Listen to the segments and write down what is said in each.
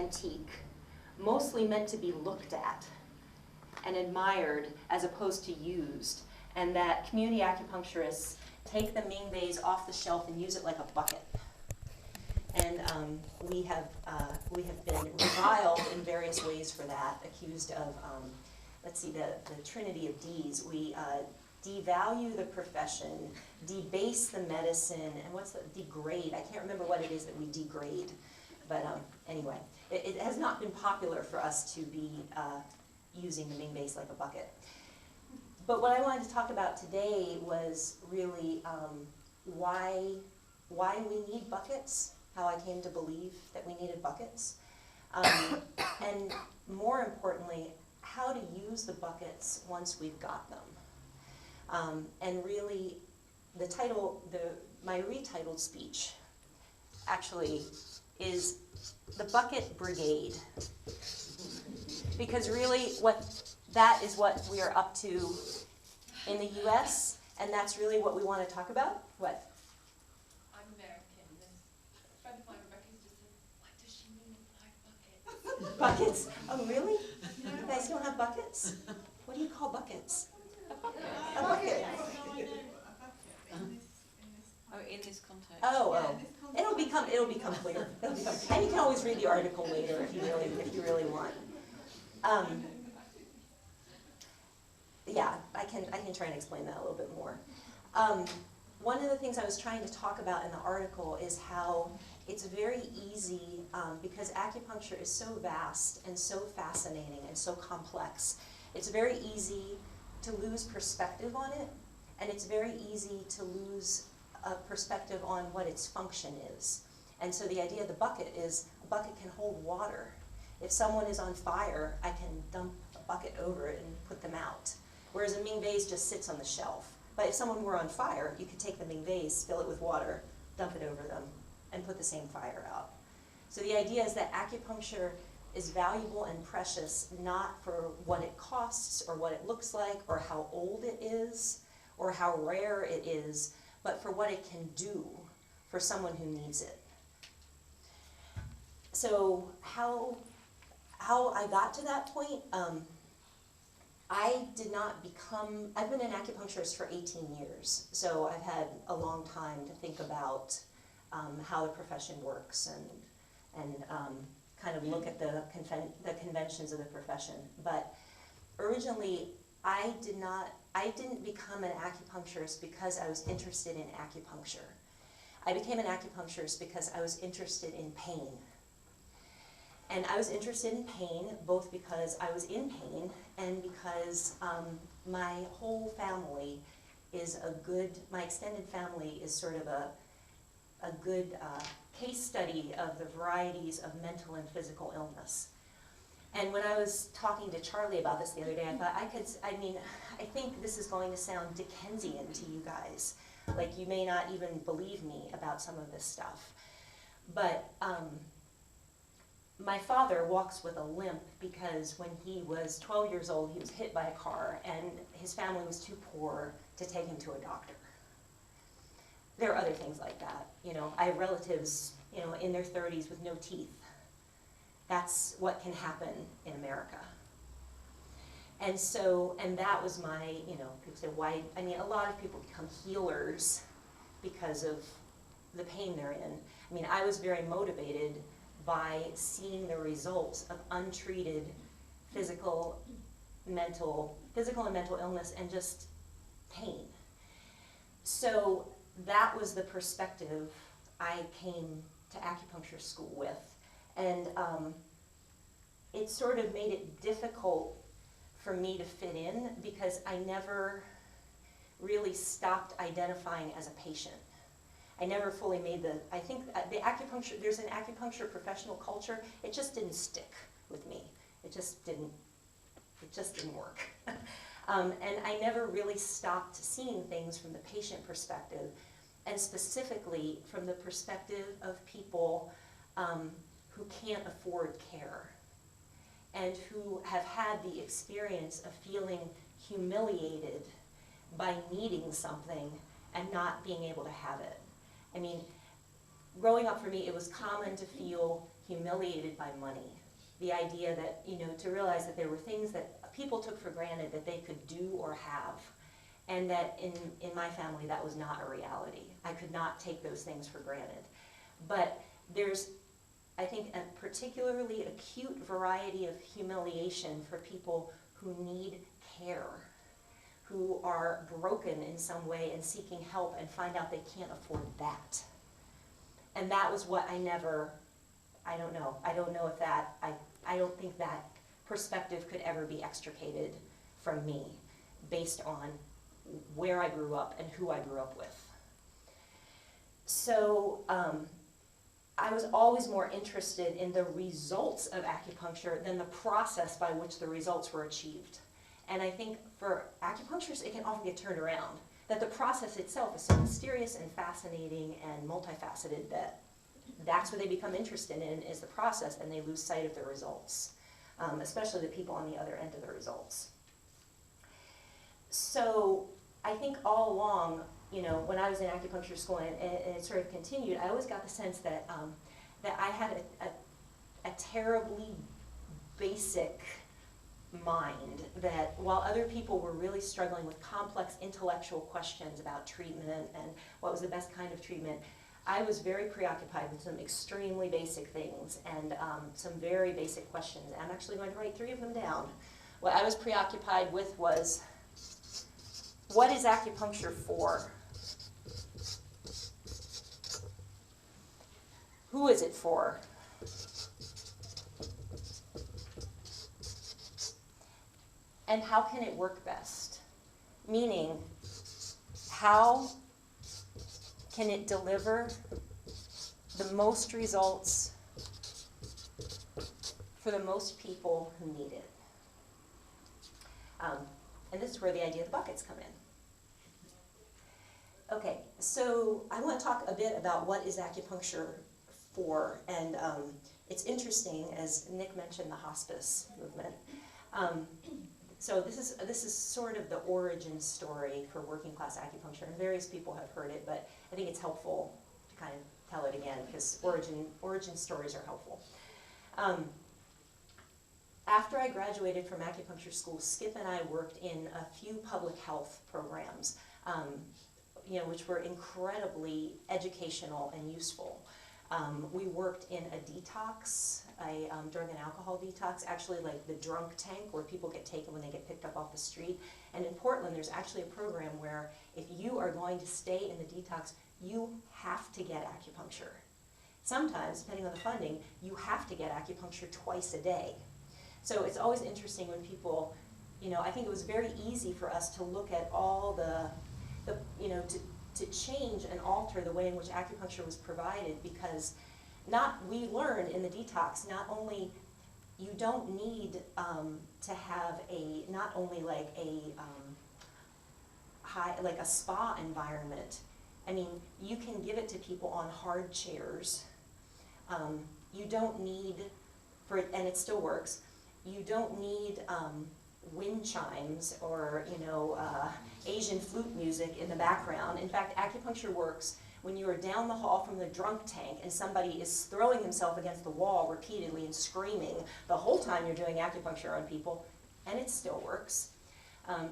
antique, mostly meant to be looked at and admired as opposed to used, and that community acupuncturists take the Ming vase off the shelf and use it like a bucket. And we have been reviled in various ways for that, accused of, let's see, the trinity of Ds. We devalue the profession, debase the medicine, and what's the degrade? I can't remember what it is that we degrade. But anyway, it has not been popular for us to be using the Ming vase like a bucket. But what I wanted to talk about today was really why we need buckets, how I came to believe that we needed buckets, and more importantly, how to use the buckets once we've got them. And really, the title, my retitled speech actually is The Bucket Brigade. Because really, that is what we are up to in the US, and that's really what we want to talk about. What? I'm American. A friend of mine, Rebecca, just said, what does she mean in 5 buckets? Buckets? Oh, really? You guys don't have buckets? What do you call buckets? A bucket. Oh, in this context. Oh. It'll become clear. And you can always read the article later if you really want. Yeah, I can try and explain that a little bit more. One of the things I was trying to talk about in the article is how it's very easy, because acupuncture is so vast and so fascinating and so complex, it's very easy to lose perspective on it, and it's very easy to lose a perspective on what its function is. And so the idea of the bucket is a bucket can hold water. If someone is on fire, I can dump a bucket over it and put them out. Whereas a Ming vase just sits on the shelf. But if someone were on fire, you could take the Ming vase, fill it with water, dump it over them, and put the same fire out. So the idea is that acupuncture is valuable and precious not for what it costs or what it looks like or how old it is or how rare it is, but for what it can do for someone who needs it. So how I got to that point, I've been an acupuncturist for 18 years, so I've had a long time to think about how the profession works and kind of look at the conventions of the profession. But originally, I didn't become an acupuncturist because I was interested in acupuncture. I became an acupuncturist because I was interested in pain. And I was interested in pain both because I was in pain and because my whole family is my extended family is sort of a good case study of the varieties of mental and physical illness. And when I was talking to Charlie about this the other day, I thought I think this is going to sound Dickensian to you guys. Like, you may not even believe me about some of this stuff. But my father walks with a limp because when he was 12 years old, he was hit by a car, and his family was too poor to take him to a doctor. There are other things like that. I have relatives, in their 30s with no teeth. That's what can happen in America. And that was my, people say, why? A lot of people become healers because of the pain they're in. I was very motivated by seeing the results of untreated physical and mental illness and just pain. So that was the perspective I came to acupuncture school with. And it sort of made it difficult for me to fit in because I never really stopped identifying as a patient. I never fully made I think the acupuncture, there's an acupuncture professional culture, it just didn't stick with me. It just didn't work. And I never really stopped seeing things from the patient perspective, and specifically from the perspective of people who can't afford care and who have had the experience of feeling humiliated by needing something and not being able to have it. Growing up for me, it was common to feel humiliated by money. The idea that, you know, to realize that there were things that people took for granted that they could do or have, and that in my family that was not a reality. I could not take those things for granted. But there's, I think, a particularly acute variety of humiliation for people who need care, who are broken in some way and seeking help and find out they can't afford that. And that was what I never, I don't know if that, I don't think that perspective could ever be extricated from me based on where I grew up and who I grew up with. So I was always more interested in the results of acupuncture than the process by which the results were achieved. And I think for acupuncturists, it can often get turned around, that the process itself is so mysterious and fascinating and multifaceted that that's what they become interested in, is the process, and they lose sight of the results, especially the people on the other end of the results. So I think all along, you know, when I was in acupuncture school, and it sort of continued, I always got the sense that, that I had a terribly basic mind, that while other people were really struggling with complex intellectual questions about treatment and what was the best kind of treatment, I was very preoccupied with some extremely basic things and some very basic questions. I'm actually going to write 3 of them down. What I was preoccupied with was, what is acupuncture for? Who is it for? And how can it work best? Meaning, how can it deliver the most results for the most people who need it? And this is where the idea of the buckets come in. Okay, so I want to talk a bit about what is acupuncture for, and it's interesting, as Nick mentioned, the hospice movement. So this is sort of the origin story for working class acupuncture, and various people have heard it, but I think it's helpful to kind of tell it again, because origin stories are helpful. After I graduated from acupuncture school, Skip and I worked in a few public health programs, you know, which were incredibly educational and useful. We worked in a detox, a drug and alcohol detox, actually like the drunk tank where people get taken when they get picked up off the street. And in Portland, there's actually a program where if you are going to stay in the detox, you have to get acupuncture. Sometimes, depending on the funding, you have to get acupuncture twice a day. So it's always interesting when people, you know, I think it was very easy for us to look at all the you know, to change and alter the way in which acupuncture was provided, because we learned in the detox, not only you don't need to have not only like a like a spa environment. I mean, you can give it to people on hard chairs. You don't need, and it still works, you don't need wind chimes or, you know, Asian flute music in the background. In fact, acupuncture works when you are down the hall from the drunk tank and somebody is throwing himself against the wall repeatedly and screaming the whole time you're doing acupuncture on people, and it still works.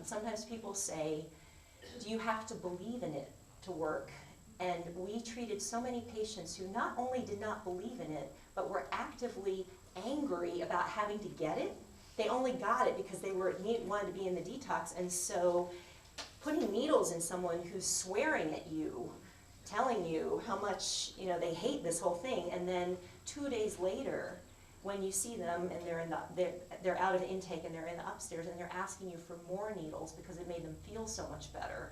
Sometimes people say, do you have to believe in it to work? And we treated so many patients who not only did not believe in it, but were actively angry about having to get it. They only got it because they wanted to be in the detox, and so putting needles in someone who's swearing at you, telling you how much, you know, they hate this whole thing, and then 2 days later, when you see them and they're out of the intake and they're in the upstairs and they're asking you for more needles because it made them feel so much better.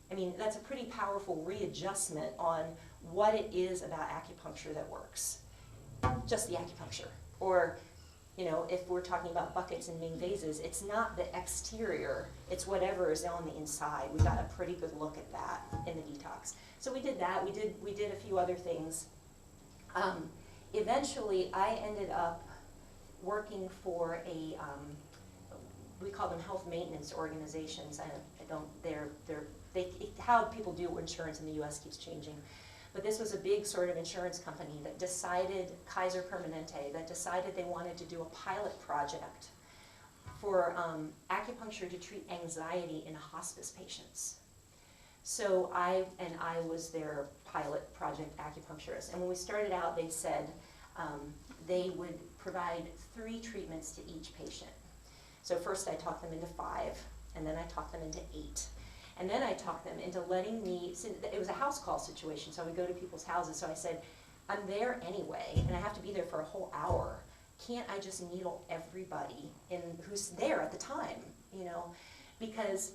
I mean, that's a pretty powerful readjustment on what it is about acupuncture that works. Just the acupuncture. Or, you know, if we're talking about buckets and Ming vases, it's not the exterior, it's whatever is on the inside. We got a pretty good look at that in the detox. So we did that. We did a few other things. Eventually, I ended up working for we call them health maintenance organizations. How people do insurance in the U.S. keeps changing. But this was a big sort of insurance company that decided, Kaiser Permanente, that decided they wanted to do a pilot project for acupuncture to treat anxiety in hospice patients. So I was their pilot project acupuncturist. And when we started out, they said they would provide 3 treatments to each patient. So first I talked them into 5, and then I talked them into 8. And then I talked them into letting me, it was a house call situation, so I would go to people's houses. So I said, I'm there anyway, and I have to be there for a whole hour. Can't I just needle everybody who's there at the time, you know? Because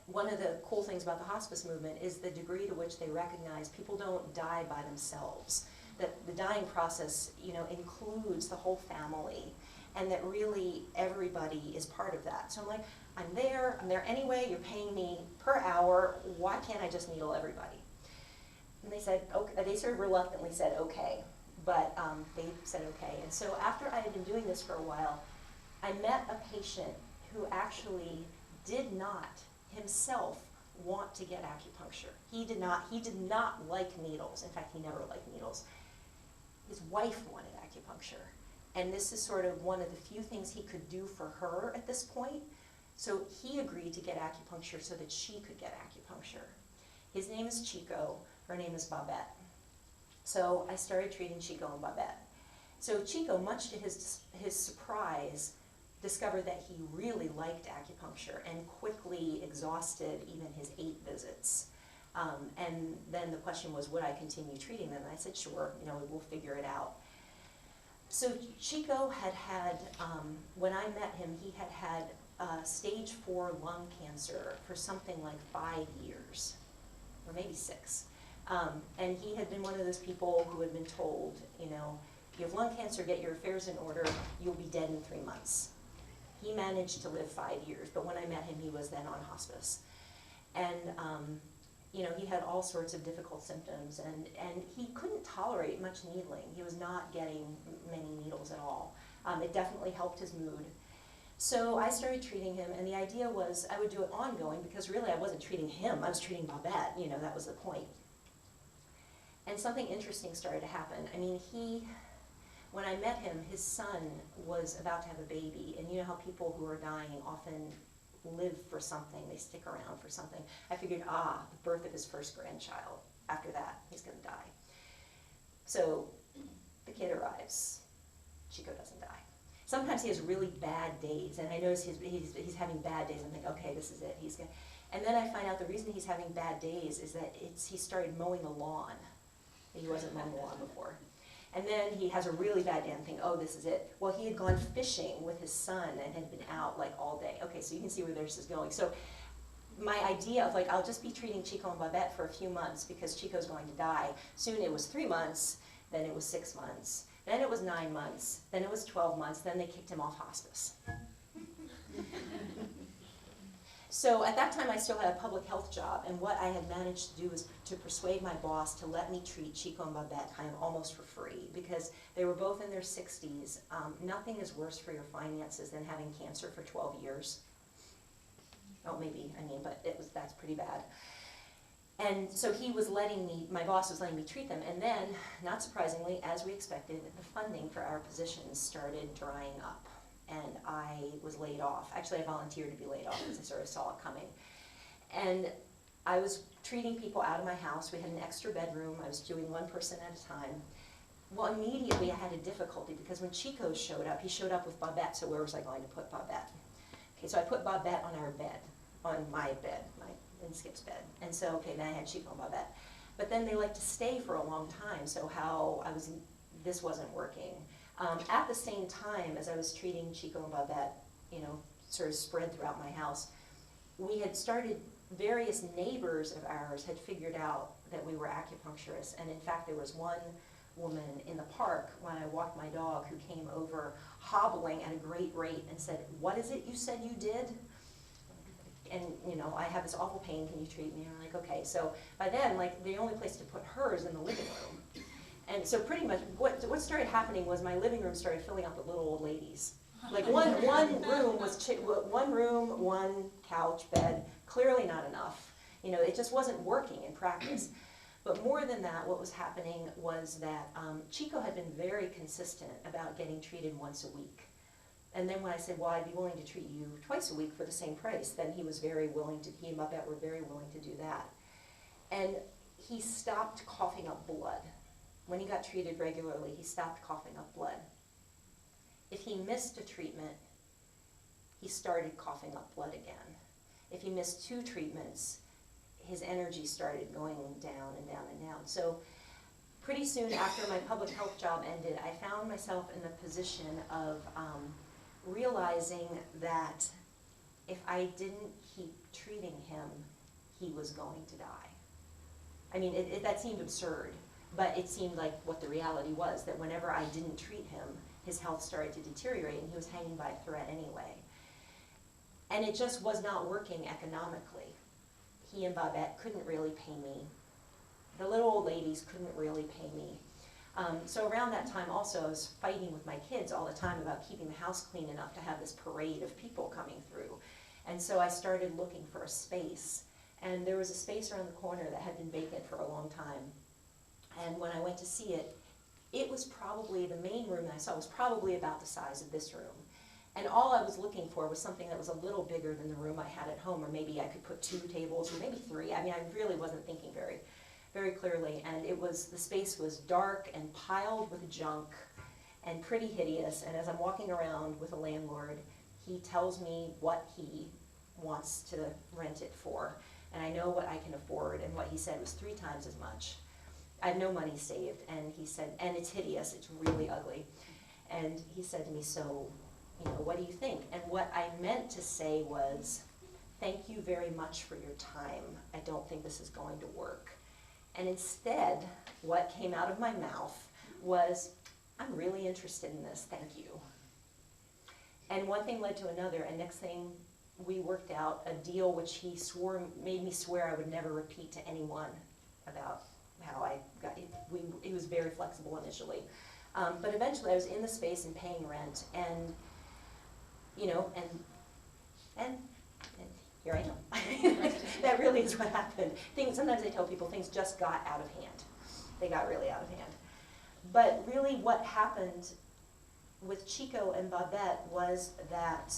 one of the cool things about the hospice movement is the degree to which they recognize people don't die by themselves. That the dying process, you know, includes the whole family, and that really everybody is part of that. So I'm like, I'm there anyway, you're paying me per hour, why can't I just needle everybody? And they said, okay, they sort of reluctantly said okay, but they said okay. And so after I had been doing this for a while, I met a patient who actually did not himself want to get acupuncture. He did not like needles. In fact, he never liked needles. His wife wanted acupuncture. And this is sort of one of the few things he could do for her at this point. So he agreed to get acupuncture so that she could get acupuncture. His name is Chico, her name is Babette. So I started treating Chico and Babette. So Chico, much to his surprise, discovered that he really liked acupuncture and quickly exhausted even his 8 visits. And then the question was, would I continue treating them? And I said, sure, you know, we'll figure it out. So Chico had, when I met him, he had stage 4 lung cancer for something like 5 years, or maybe 6. And he had been one of those people who had been told, you know, you have lung cancer, get your affairs in order, you'll be dead in 3 months. He managed to live 5 years, but when I met him, he was then on hospice. And you know, he had all sorts of difficult symptoms, and he couldn't tolerate much needling. He was not getting many needles at all. It definitely helped his mood. So I started treating him, and the idea was I would do it ongoing, because really I wasn't treating him, I was treating Babette, you know, that was the point. And something interesting started to happen. I mean, when I met him, his son was about to have a baby, and you know how people who are dying often live for something, they stick around for something. I figured, the birth of his first grandchild. After that, he's gonna die. So the kid arrives, Chico doesn't die. Sometimes he has really bad days, and I notice he's having bad days. I'm like, okay, this is it. And then I find out the reason he's having bad days is that he started mowing the lawn. He wasn't mowing the lawn before. And then he has a really bad day. I'm thinking, oh, this is it. Well, he had gone fishing with his son and had been out like all day. Okay, so you can see where this is going. So my idea of like, I'll just be treating Chico and Babette for a few months because Chico's going to die. Soon it was 3 months, then it was 6 months, then it was 9 months, then it was 12 months, then they kicked him off hospice. So at that time I still had a public health job, and what I had managed to do was to persuade my boss to let me treat Chico and Babette kind of almost for free, because they were both in their 60s. Nothing is worse for your finances than having cancer for 12 years. Oh, maybe, I mean, but that's pretty bad. And so he was letting me, my boss was letting me treat them, and then, not surprisingly, as we expected, the funding for our positions started drying up. And I was laid off. Actually, I volunteered to be laid off because I sort of saw it coming. And I was treating people out of my house. We had an extra bedroom. I was doing 1 person at a time. Well, immediately I had a difficulty because when Chico showed up, he showed up with Babette, so where was I going to put Babette? Okay, so I put Babette on our bed, on my bed, in Skip's bed. And so, okay, then I had Chico and Babette. But then they like to stay for a long time, so this wasn't working. At the same time as I was treating Chico and Babette, you know, sort of spread throughout my house, we had started, various neighbors of ours had figured out that we were acupuncturists, and in fact there was one woman in the park when I walked my dog who came over hobbling at a great rate and said, "What is it you said you did?" And you know, I have this awful pain, can you treat me? And I'm like, okay. So by then, like, the only place to put her is in the living room. And so pretty much what started happening was my living room started filling up with little old ladies. Like one room, one couch, bed, clearly not enough. You know, it just wasn't working in practice. But more than that, what was happening was that Chico had been very consistent about getting treated once a week. And then when I said, well, I'd be willing to treat you twice a week for the same price, then he was very willing to, he and Babette were very willing to do that. And he stopped coughing up blood. When he got treated regularly, he stopped coughing up blood. If he missed a treatment, he started coughing up blood again. If he missed 2 treatments, his energy started going down and down and down. So pretty soon after my public health job ended, I found myself in the position of realizing that if I didn't keep treating him, he was going to die. I mean, that seemed absurd, but it seemed like what the reality was, that whenever I didn't treat him, his health started to deteriorate and he was hanging by a thread anyway. And it just was not working economically. He and Babette couldn't really pay me. The little old ladies couldn't really pay me. So around that time also, I was fighting with my kids all the time about keeping the house clean enough to have this parade of people coming through. And so I started looking for a space. And there was a space around the corner that had been vacant for a long time. And when I went to see it, it was probably, the main room that I saw was probably about the size of this room. And all I was looking for was something that was a little bigger than the room I had at home, or maybe I could put 2 tables, or maybe 3. I mean, I really wasn't thinking very clearly. And it was, the space was dark and piled with junk and pretty hideous. And as I'm walking around with a landlord, he tells me what he wants to rent it for. And I know what I can afford, and what he said was 3 times as much. I had no money saved, and he said, and it's hideous, it's really ugly. And he said to me, so, you know, what do you think? And what I meant to say was, thank you very much for your time. I don't think this is going to work. And instead, what came out of my mouth was, I'm really interested in this, thank you. And one thing led to another, and next thing, we worked out a deal which he made me swear I would never repeat to anyone about how I got it. He was very flexible initially. But eventually I was in the space and paying rent, and, you know, and here I am. That really is what happened. Sometimes I tell people things just got out of hand. They got really out of hand. But really what happened with Chico and Babette was that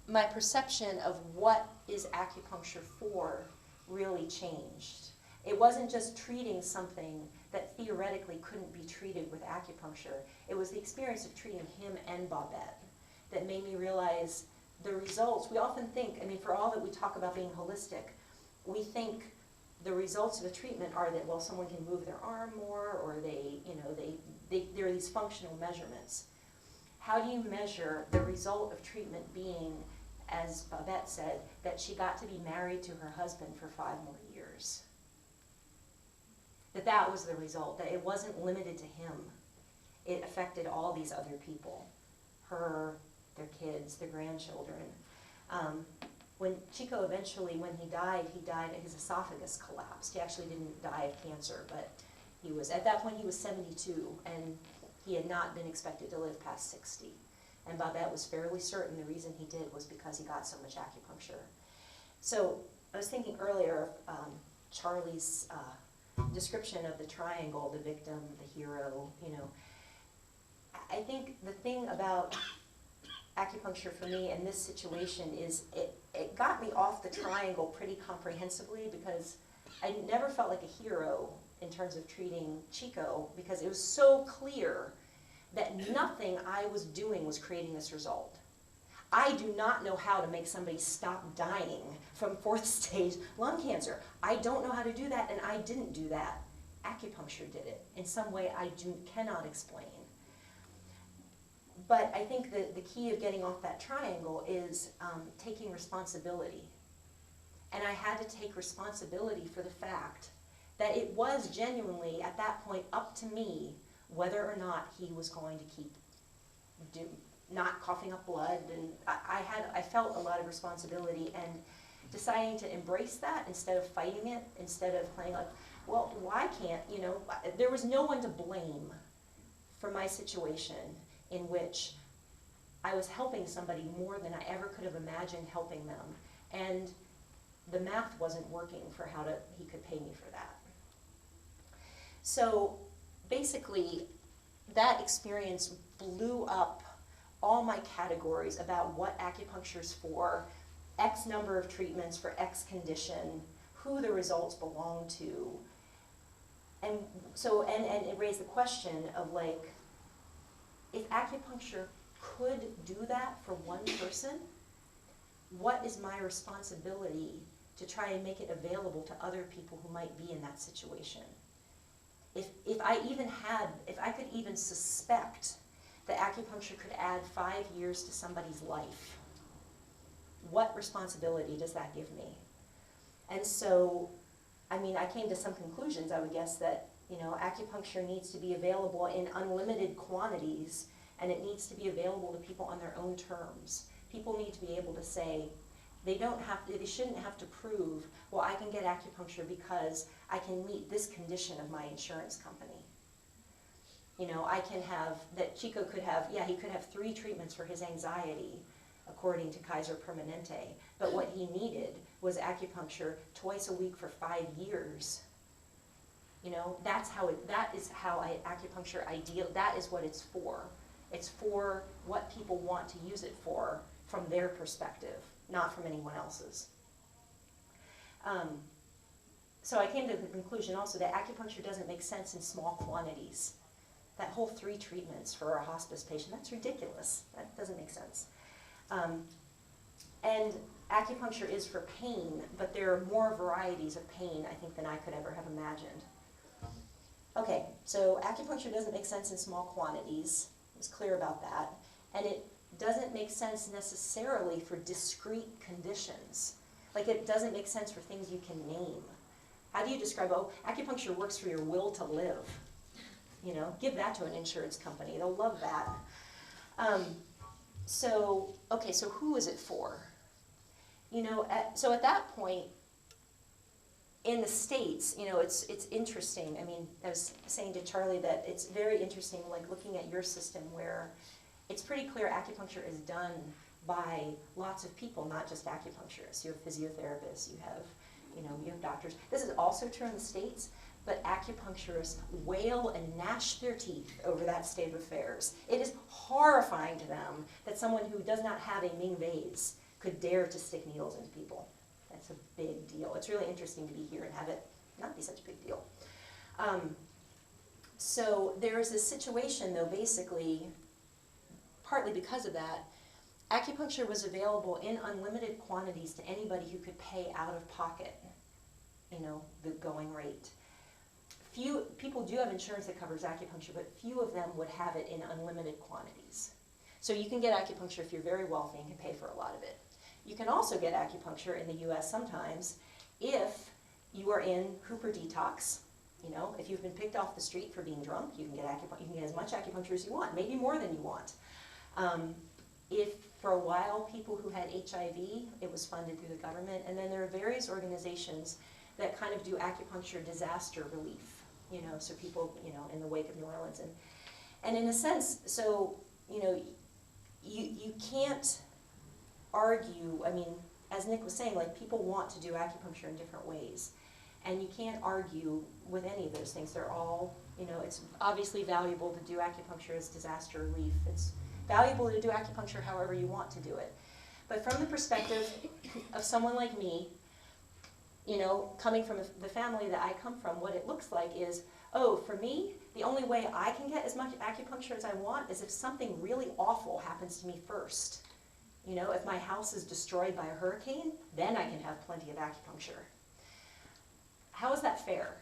my perception of what is acupuncture for really changed. It wasn't just treating something that theoretically couldn't be treated with acupuncture. It was the experience of treating him and Babette that made me realize the results. We often think, I mean, for all that we talk about being holistic, we think the results of a treatment are that, well, someone can move their arm more, or there are these functional measurements. How do you measure the result of treatment being, as Babette said, that she got to be married to her husband for 5 more years? That was the result, that it wasn't limited to him. It affected all these other people, her, their kids, their grandchildren. When Chico eventually, when he died, his esophagus collapsed. He actually didn't die of cancer, but he was, at that point he was 72, and he had not been expected to live past 60. And Babette was fairly certain the reason he did was because he got so much acupuncture. So I was thinking earlier of Charlie's description of the triangle, the victim, the hero, you know. I think the thing about acupuncture for me in this situation is it got me off the triangle pretty comprehensively, because I never felt like a hero in terms of treating Chico, because it was so clear that nothing I was doing was creating this result. I do not know how to make somebody stop dying from 4th stage lung cancer. I don't know how to do that, and I didn't do that. Acupuncture did it in some way I cannot explain. But I think that the key of getting off that triangle is taking responsibility. And I had to take responsibility for the fact that it was genuinely, at that point, up to me whether or not he was going to keep not coughing up blood. And I felt a lot of responsibility, and deciding to embrace that instead of fighting it, instead of playing like, well, why can't, you know, there was no one to blame for my situation in which I was helping somebody more than I ever could have imagined helping them. And the math wasn't working for he could pay me for that. So basically, that experience blew up all my categories about what acupuncture is for, X number of treatments for X condition, who the results belong to. And so, and it raised the question of like, if acupuncture could do that for one person, what is my responsibility to try and make it available to other people who might be in that situation? If I could even suspect that acupuncture could add 5 years to somebody's life, what responsibility does that give me? And so, I mean, I came to some conclusions, I would guess, that, you know, acupuncture needs to be available in unlimited quantities, and it needs to be available to people on their own terms. People need to be able to say, they shouldn't have to prove, well, I can get acupuncture because I can meet this condition of my insurance company. You know, I can have, that Chico could have, yeah, he could have 3 treatments for his anxiety, according to Kaiser Permanente, but what he needed was acupuncture twice a week for 5 years. You know, that is how acupuncture ideal, that is what it's for. It's for what people want to use it for from their perspective, not from anyone else's. So I came to the conclusion also that acupuncture doesn't make sense in small quantities. That whole 3 treatments for a hospice patient, that's ridiculous. That doesn't make sense. And acupuncture is for pain, but there are more varieties of pain, I think, than I could ever have imagined. Okay, so acupuncture doesn't make sense in small quantities. I was clear about that. And it doesn't make sense necessarily for discrete conditions. Like, it doesn't make sense for things you can name. How do you describe, oh, acupuncture works for your will to live? You know, give that to an insurance company. They'll love that. Okay, so who is it for? You know, so at that point, in the States, you know, it's interesting. I mean, I was saying to Charlie that it's very interesting, like looking at your system where it's pretty clear acupuncture is done by lots of people, not just acupuncturists. You have physiotherapists, you have doctors. This is also true in the States, but acupuncturists wail and gnash their teeth over that state of affairs. It is horrifying to them that someone who does not have a Ming vase could dare to stick needles into people. That's a big deal. It's really interesting to be here and have it not be such a big deal. So there's this situation, though, basically, partly because of that, acupuncture was available in unlimited quantities to anybody who could pay out of pocket, you know, the going rate. Few people do have insurance that covers acupuncture, but few of them would have it in unlimited quantities. So you can get acupuncture if you're very wealthy and can pay for a lot of it. You can also get acupuncture in the US sometimes if you are in Cooper detox. You know, if you've been picked off the street for being drunk, you can get acupuncture. You can get as much acupuncture as you want, maybe more than you want. If for a while people who had HIV, it was funded through the government, and then there are various organizations that kind of do acupuncture disaster relief. You know, so people, you know, in the wake of New Orleans, and in a sense, so you know, you can't argue. I mean, as Nick was saying, like, people want to do acupuncture in different ways, and you can't argue with any of those things. They're all, you know, it's obviously valuable to do acupuncture as disaster relief. It's valuable to do acupuncture however you want to do it. But from the perspective of someone like me, you know, coming from the family that I come from, what it looks like is, oh, for me, the only way I can get as much acupuncture as I want is if something really awful happens to me first. You know, if my house is destroyed by a hurricane, then I can have plenty of acupuncture. How is that fair?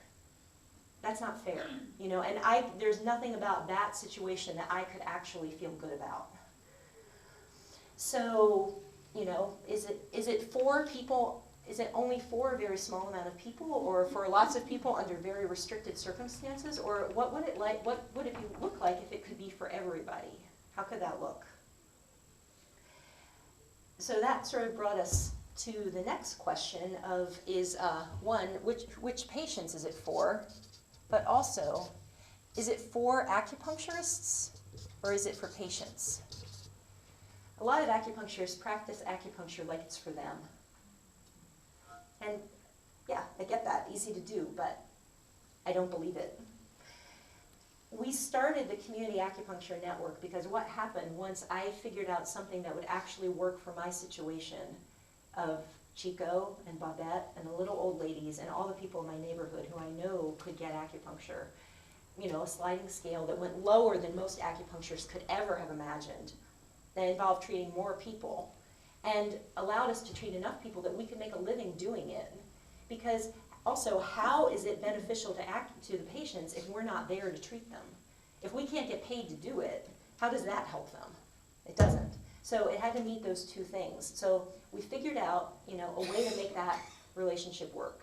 That's not fair, you know, and there's nothing about that situation that I could actually feel good about. So, you know, is it for people? Is it only for a very small amount of people, or for lots of people under very restricted circumstances, or what would it look like if it could be for everybody? How could that look? So that sort of brought us to the next question of one, which patients is it for, but also, is it for acupuncturists or is it for patients? A lot of acupuncturists practice acupuncture like it's for them. And yeah, I get that, easy to do, but I don't believe it. we started the Community Acupuncture Network because what happened once I figured out something that would actually work for my situation of Chico and Babette and the little old ladies and all the people in my neighborhood who I know could get acupuncture, you know, a sliding scale that went lower than most acupuncturists could ever have imagined, that involved treating more people, and allowed us to treat enough people that we could make a living doing it. Because also, how is it beneficial to the patients if we're not there to treat them? If we can't get paid to do it, how does that help them? It doesn't. So it had to meet those two things. So we figured out, you know, a way to make that relationship work.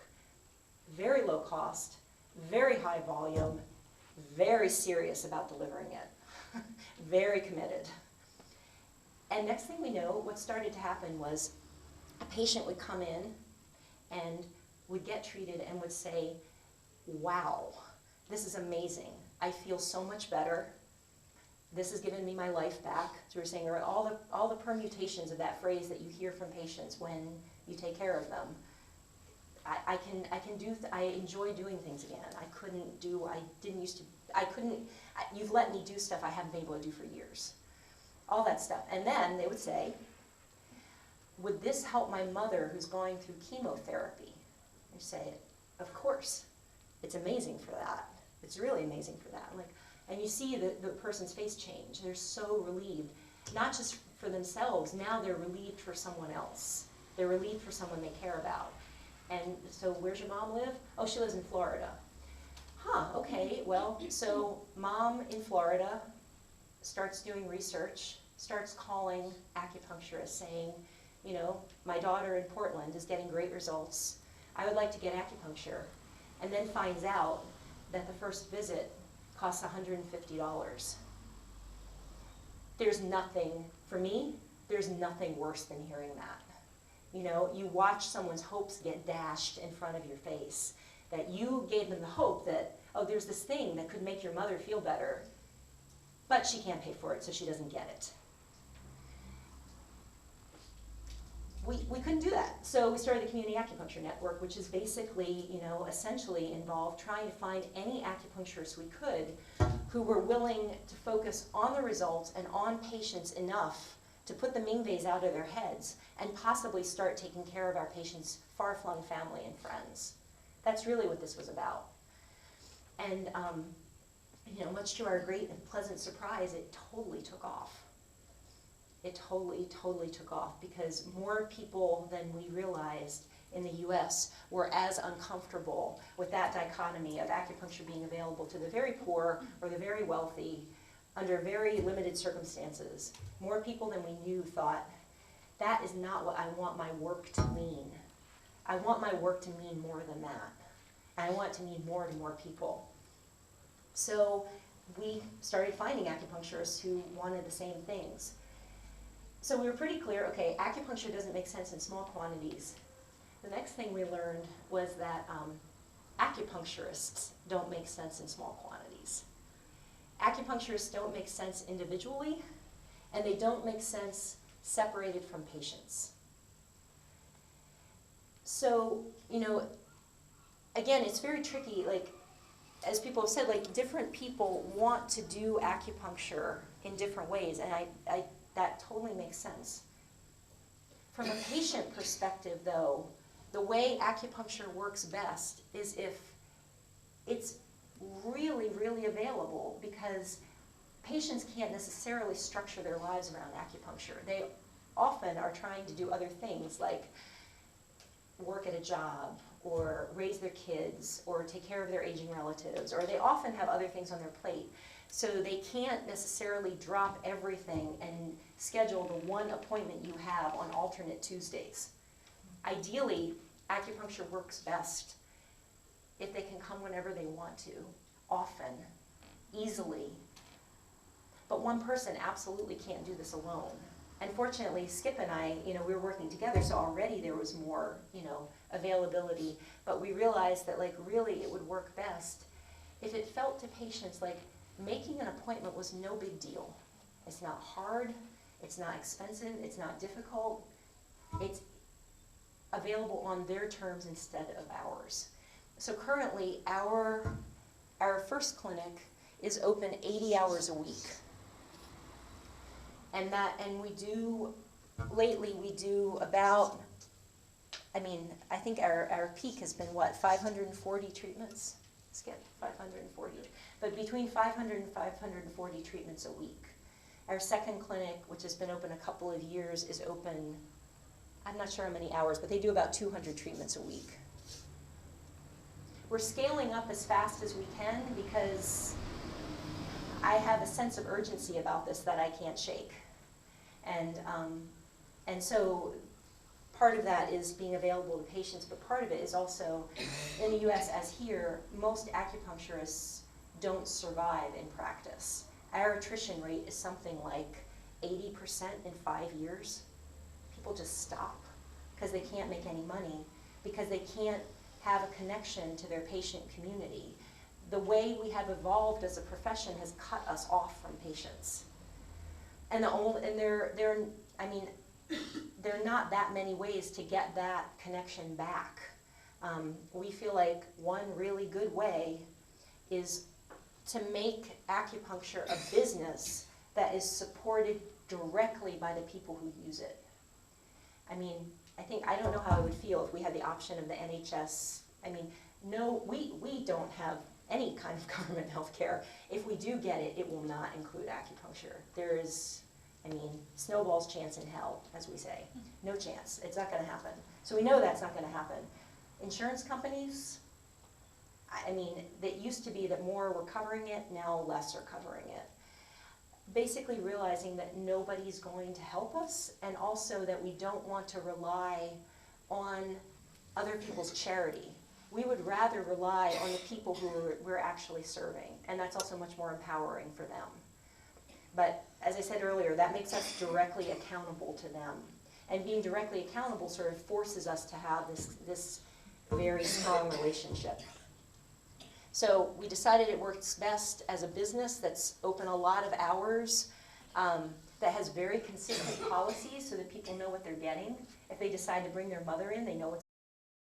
Very low cost, very high volume, very serious about delivering it, very committed. And next thing we know, what started to happen was a patient would come in and would get treated and would say, wow, this is amazing. I feel so much better. This has given me my life back. So we were saying all the permutations of that phrase that you hear from patients when you take care of them. I enjoy doing things again. You've let me do stuff I haven't been able to do for years. All that stuff. And then they would say, would this help my mother who's going through chemotherapy? I say, of course. It's amazing for that. It's really amazing for that. I'm like, and you see the person's face change. They're so relieved. Not just for themselves, now they're relieved for someone else. They're relieved for someone they care about. And so where's your mom live? Oh, she lives in Florida. Huh, okay, well, so mom in Florida starts doing research, starts calling acupuncturists saying, you know, my daughter in Portland is getting great results. I would like to get acupuncture. And then finds out that the first visit costs $150. There's nothing, for me, there's nothing worse than hearing that. You know, you watch someone's hopes get dashed in front of your face, that you gave them the hope that, oh, there's this thing that could make your mother feel better, but she can't pay for it, so she doesn't get it. We couldn't do that. So we started the Community Acupuncture Network, which is basically, you know, essentially involved trying to find any acupuncturists we could who were willing to focus on the results and on patients enough to put the Ming vase out of their heads and possibly start taking care of our patients' far-flung family and friends. That's really what this was about. And, you know, much to our great and pleasant surprise, it totally took off. It totally took off because more people than we realized in the US were as uncomfortable with that dichotomy of acupuncture being available to the very poor or the very wealthy under very limited circumstances. More people than we knew thought, that is not what I want my work to mean. I want my work to mean more than that. And I want it to mean more to more people. So we started finding acupuncturists who wanted the same things. So we were pretty clear, okay, acupuncture doesn't make sense in small quantities. The next thing we learned was that acupuncturists don't make sense in small quantities. Acupuncturists don't make sense individually, and they don't make sense separated from patients. So, you know, again, it's very tricky, like, as people have said, like, different people want to do acupuncture in different ways, and that totally makes sense. From a patient perspective, though, the way acupuncture works best is if it's really, really available, because patients can't necessarily structure their lives around acupuncture. They often are trying to do other things like work at a job, or raise their kids, or take care of their aging relatives, or they often have other things on their plate. So they can't necessarily drop everything and schedule the one appointment you have on alternate Tuesdays. Ideally, acupuncture works best if they can come whenever they want to, often, easily. But one person absolutely can't do this alone. And fortunately, Skip and I, you know, we were working together, so already there was more, you know, availability. But we realized that, like, really it would work best if it felt to patients like making an appointment was no big deal. It's not hard, it's not expensive, it's not difficult. It's available on their terms instead of ours. So currently, our first clinic is open 80 hours a week. And lately we do about, I think our peak has been what, 540 treatments? Skip, 540. But between 500 and 540 treatments a week. Our second clinic, which has been open a couple of years, is open, I'm not sure how many hours, but they do about 200 treatments a week. We're scaling up as fast as we can because I have a sense of urgency about this that I can't shake. And so part of that is being available to patients, but part of it is also, in the US as here, most acupuncturists don't survive in practice. Our attrition rate is something like 80% in 5 years. People just stop because they can't make any money, because they can't have a connection to their patient community. The way we have evolved as a profession has cut us off from patients. And there are not that many ways to get that connection back. We feel like one really good way is to make acupuncture a business that is supported directly by the people who use it. I don't know how I would feel if we had the option of the NHS. No, we don't have any kind of government health care. If we do get it, it will not include acupuncture. There is, snowball's chance in hell, as we say. No chance. It's not going to happen. So we know that's not going to happen. Insurance companies, that used to be that more were covering it, now less are covering it. Basically realizing that nobody's going to help us, and also that we don't want to rely on other people's charity. We would rather rely on the people who we're actually serving, and that's also much more empowering for them. But as I said earlier, that makes us directly accountable to them. And being directly accountable sort of forces us to have this very strong relationship. So we decided it works best as a business that's open a lot of hours, that has very consistent policies so that people know what they're getting. If they decide to bring their mother in, they know what's